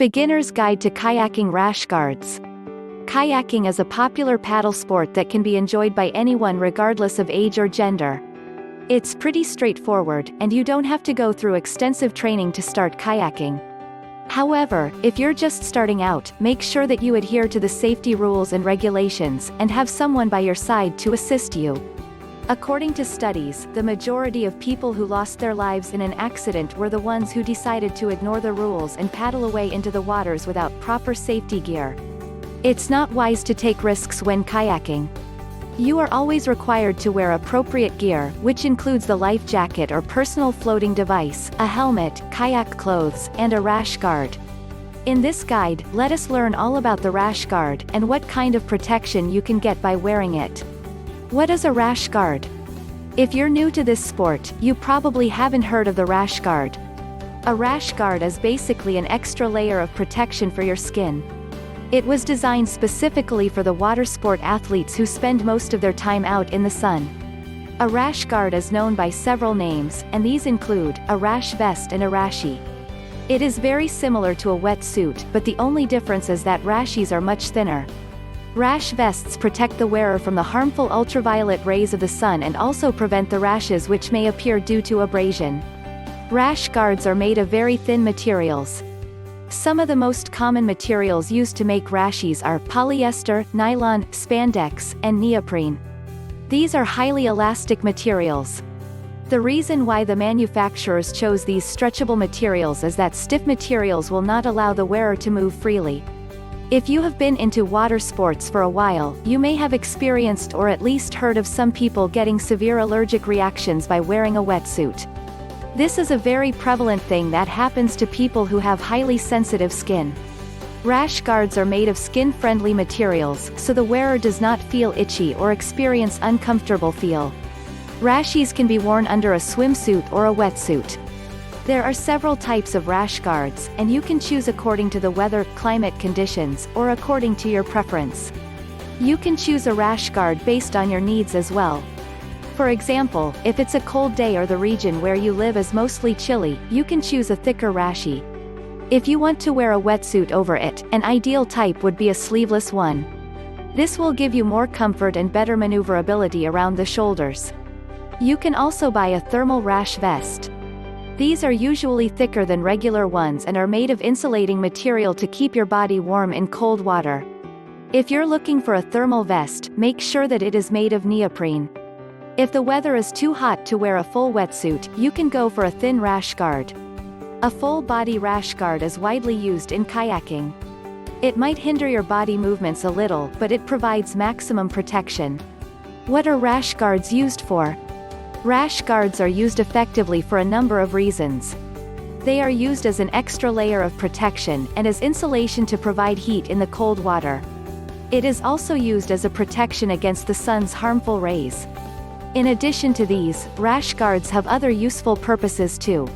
Beginner's Guide to Kayaking Rash Guards. Kayaking is a popular paddle sport that can be enjoyed by anyone regardless of age or gender. It's pretty straightforward, and you don't have to go through extensive training to start kayaking. However, if you're just starting out, make sure that you adhere to the safety rules and regulations, and have someone by your side to assist you. According to studies, the majority of people who lost their lives in an accident were the ones who decided to ignore the rules and paddle away into the waters without proper safety gear. It's not wise to take risks when kayaking. You are always required to wear appropriate gear, which includes the life jacket or personal floating device, a helmet, kayak clothes, and a rash guard. In this guide, let us learn all about the rash guard, and what kind of protection you can get by wearing it. What is a rash guard? If you're new to this sport, you probably haven't heard of the rash guard. A rash guard is basically an extra layer of protection for your skin. It was designed specifically for the water sport athletes who spend most of their time out in the sun. A rash guard is known by several names, and these include a rash vest and a rashie. It is very similar to a wetsuit, but the only difference is that rashies are much thinner. Rash vests protect the wearer from the harmful ultraviolet rays of the sun and also prevent the rashes which may appear due to abrasion. Rash guards are made of very thin materials. Some of the most common materials used to make rashies are polyester, nylon, spandex, and neoprene. These are highly elastic materials. The reason why the manufacturers chose these stretchable materials is that stiff materials will not allow the wearer to move freely. If you have been into water sports for a while, you may have experienced or at least heard of some people getting severe allergic reactions by wearing a wetsuit. This is a very prevalent thing that happens to people who have highly sensitive skin. Rash guards are made of skin-friendly materials, so the wearer does not feel itchy or experience uncomfortable feel. Rashies can be worn under a swimsuit or a wetsuit. There are several types of rash guards, and you can choose according to the weather, climate conditions, or according to your preference. You can choose a rash guard based on your needs as well. For example, if it's a cold day or the region where you live is mostly chilly, you can choose a thicker rashie. If you want to wear a wetsuit over it, an ideal type would be a sleeveless one. This will give you more comfort and better maneuverability around the shoulders. You can also buy a thermal rash vest. These are usually thicker than regular ones and are made of insulating material to keep your body warm in cold water. If you're looking for a thermal vest, make sure that it is made of neoprene. If the weather is too hot to wear a full wetsuit, you can go for a thin rash guard. A full-body rash guard is widely used in kayaking. It might hinder your body movements a little, but it provides maximum protection. What are rash guards used for? Rash guards are used effectively for a number of reasons. They are used as an extra layer of protection, and as insulation to provide heat in the cold water. It is also used as a protection against the sun's harmful rays. In addition to these, rash guards have other useful purposes too.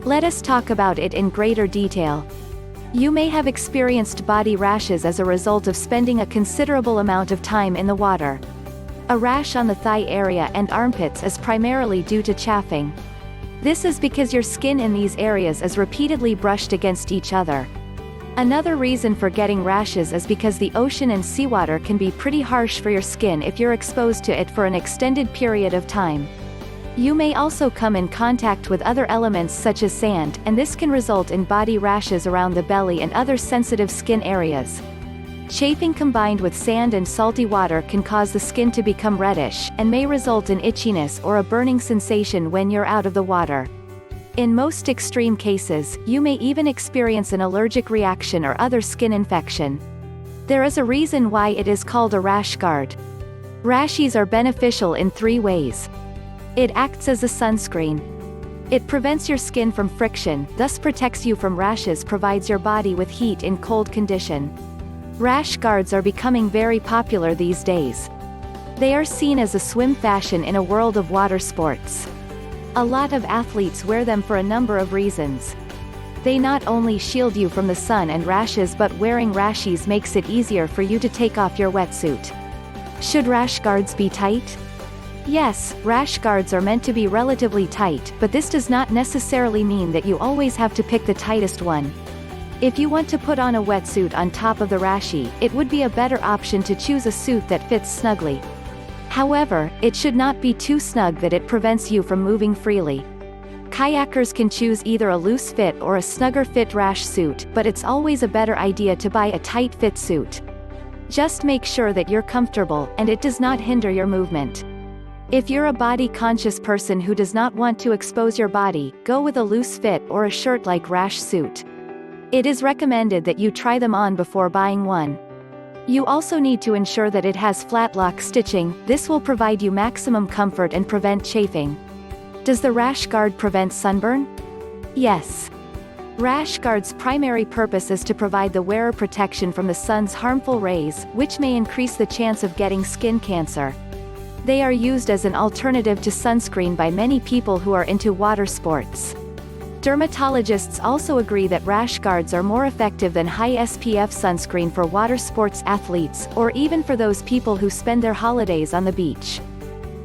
Let us talk about it in greater detail. You may have experienced body rashes as a result of spending a considerable amount of time in the water. A rash on the thigh area and armpits is primarily due to chafing. This is because your skin in these areas is repeatedly brushed against each other. Another reason for getting rashes is because the ocean and seawater can be pretty harsh for your skin if you're exposed to it for an extended period of time. You may also come in contact with other elements such as sand, and this can result in body rashes around the belly and other sensitive skin areas. Chafing combined with sand and salty water can cause the skin to become reddish, and may result in itchiness or a burning sensation when you're out of the water. In most extreme cases, you may even experience an allergic reaction or other skin infection. There is a reason why it is called a rash guard. Rashies are beneficial in 3 ways. It acts as a sunscreen. It prevents your skin from friction, thus protects you from rashes, provides your body with heat in cold condition. Rash guards are becoming very popular these days. They are seen as a swim fashion in a world of water sports. A lot of athletes wear them for a number of reasons. They not only shield you from the sun and rashes, but wearing rashies makes it easier for you to take off your wetsuit. Should rash guards be tight? Yes, rash guards are meant to be relatively tight, but this does not necessarily mean that you always have to pick the tightest one. If you want to put on a wetsuit on top of the rashi, it would be a better option to choose a suit that fits snugly. However, it should not be too snug that it prevents you from moving freely. Kayakers can choose either a loose fit or a snugger fit rash suit, but it's always a better idea to buy a tight fit suit. Just make sure that you're comfortable, and it does not hinder your movement. If you're a body-conscious person who does not want to expose your body, go with a loose fit or a shirt-like rash suit. It is recommended that you try them on before buying one. You also need to ensure that it has flat lock stitching. This will provide you maximum comfort and prevent chafing. Does the rash guard prevent sunburn? Yes. Rash guard's primary purpose is to provide the wearer protection from the sun's harmful rays, which may increase the chance of getting skin cancer. They are used as an alternative to sunscreen by many people who are into water sports. Dermatologists also agree that rash guards are more effective than high SPF sunscreen for water sports athletes, or even for those people who spend their holidays on the beach.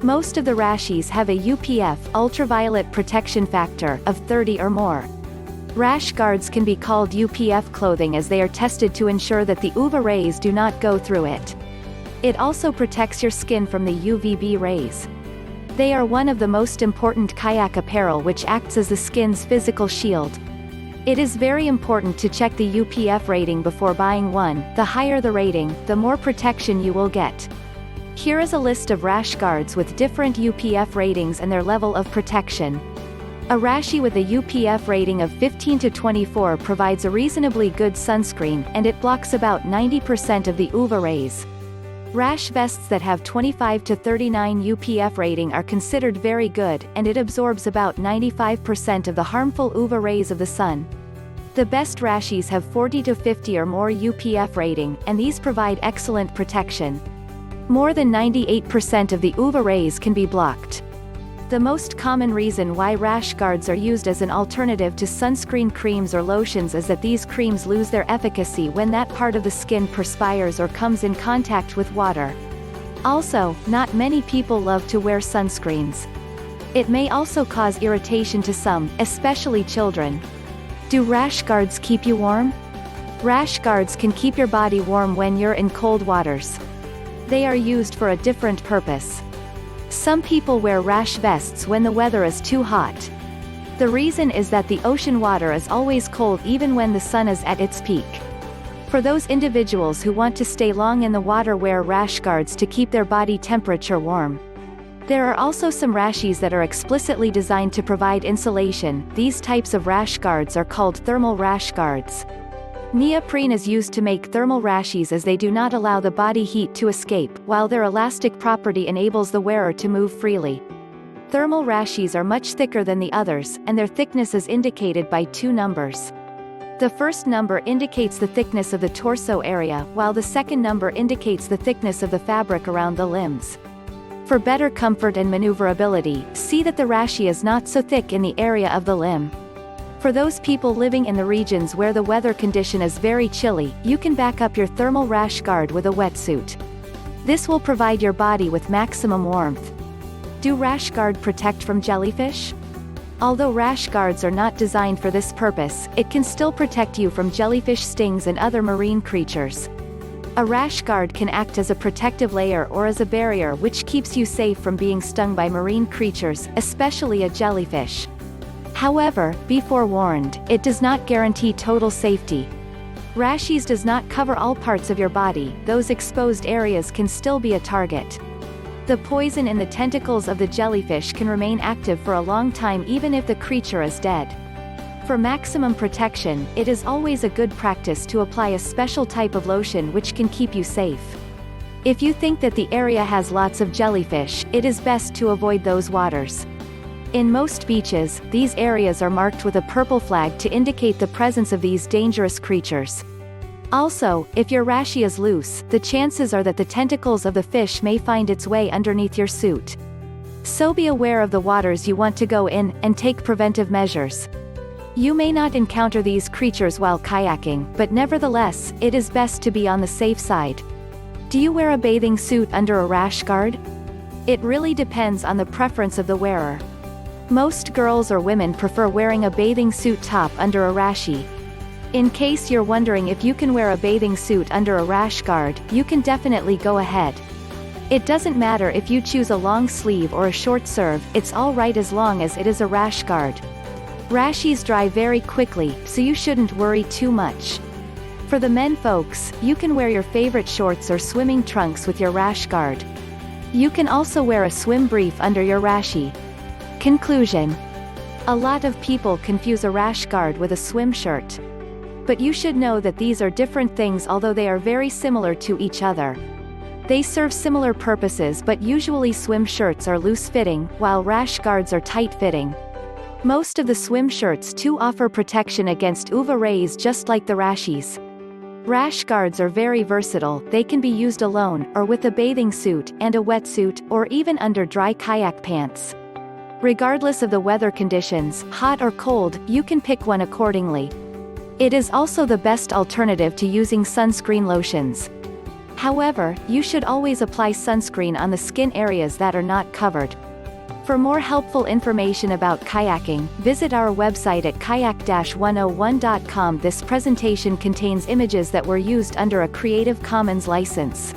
Most of the rashis have a UPF ultraviolet protection factor of 30 or more. Rash guards can be called UPF clothing as they are tested to ensure that the UVA rays do not go through it. It also protects your skin from the UVB rays. They are one of the most important kayak apparel which acts as the skin's physical shield. It is very important to check the UPF rating before buying one. The higher the rating, the more protection you will get. Here is a list of rash guards with different UPF ratings and their level of protection. A rashi with a UPF rating of 15 to 24 provides a reasonably good sunscreen, and it blocks about 90% of the UVA rays. Rash vests that have 25 to 39 UPF rating are considered very good, and it absorbs about 95% of the harmful UVA rays of the sun. The best rashis have 40 to 50 or more UPF rating, and these provide excellent protection. More than 98% of the UVA rays can be blocked. The most common reason why rash guards are used as an alternative to sunscreen creams or lotions is that these creams lose their efficacy when that part of the skin perspires or comes in contact with water. Also, not many people love to wear sunscreens. It may also cause irritation to some, especially children. Do rash guards keep you warm? Rash guards can keep your body warm when you're in cold waters. They are used for a different purpose. Some people wear rash vests when the weather is too hot. The reason is that the ocean water is always cold even when the sun is at its peak. For those individuals who want to stay long in the water, wear rash guards to keep their body temperature warm. There are also some rashis that are explicitly designed to provide insulation. These types of rash guards are called thermal rash guards. Neoprene is used to make thermal rashis as they do not allow the body heat to escape, while their elastic property enables the wearer to move freely. Thermal rashis are much thicker than the others, and their thickness is indicated by two numbers. The first number indicates the thickness of the torso area, while the second number indicates the thickness of the fabric around the limbs. For better comfort and maneuverability, see that the rashi is not so thick in the area of the limb. For those people living in the regions where the weather condition is very chilly, you can back up your thermal rash guard with a wetsuit. This will provide your body with maximum warmth. Do rash guard protect from jellyfish? Although rash guards are not designed for this purpose, it can still protect you from jellyfish stings and other marine creatures. A rash guard can act as a protective layer or as a barrier which keeps you safe from being stung by marine creatures, especially a jellyfish. However, be forewarned, it does not guarantee total safety. Rashis does not cover all parts of your body. Those exposed areas can still be a target. The poison in the tentacles of the jellyfish can remain active for a long time even if the creature is dead. For maximum protection, it is always a good practice to apply a special type of lotion which can keep you safe. If you think that the area has lots of jellyfish, it is best to avoid those waters. In most beaches, these areas are marked with a purple flag to indicate the presence of these dangerous creatures. Also, if your rashi is loose, the chances are that the tentacles of the fish may find its way underneath your suit. So be aware of the waters you want to go in, and take preventive measures. You may not encounter these creatures while kayaking, but nevertheless, it is best to be on the safe side. Do you wear a bathing suit under a rash guard? It really depends on the preference of the wearer. Most girls or women prefer wearing a bathing suit top under a rashi. In case you're wondering if you can wear a bathing suit under a rash guard, you can definitely go ahead. It doesn't matter if you choose a long sleeve or a short serve, it's alright as long as it is a rash guard. Rashies dry very quickly, so you shouldn't worry too much. For the men folks, you can wear your favorite shorts or swimming trunks with your rash guard. You can also wear a swim brief under your rashie. Conclusion. A lot of people confuse a rash guard with a swim shirt. But you should know that these are different things, although they are very similar to each other. They serve similar purposes, but usually swim shirts are loose-fitting, while rash guards are tight-fitting. Most of the swim shirts too offer protection against UV rays just like the rashies. Rash guards are very versatile, they can be used alone, or with a bathing suit, and a wetsuit, or even under dry kayak pants. Regardless of the weather conditions, hot or cold, you can pick one accordingly. It is also the best alternative to using sunscreen lotions. However, you should always apply sunscreen on the skin areas that are not covered. For more helpful information about kayaking, visit our website at kayak-101.com. This presentation contains images that were used under a Creative Commons license.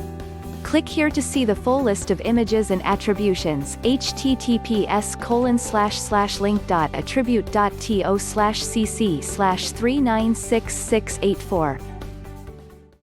Click here to see the full list of images and attributions. https://link.attribute.to/cc/396684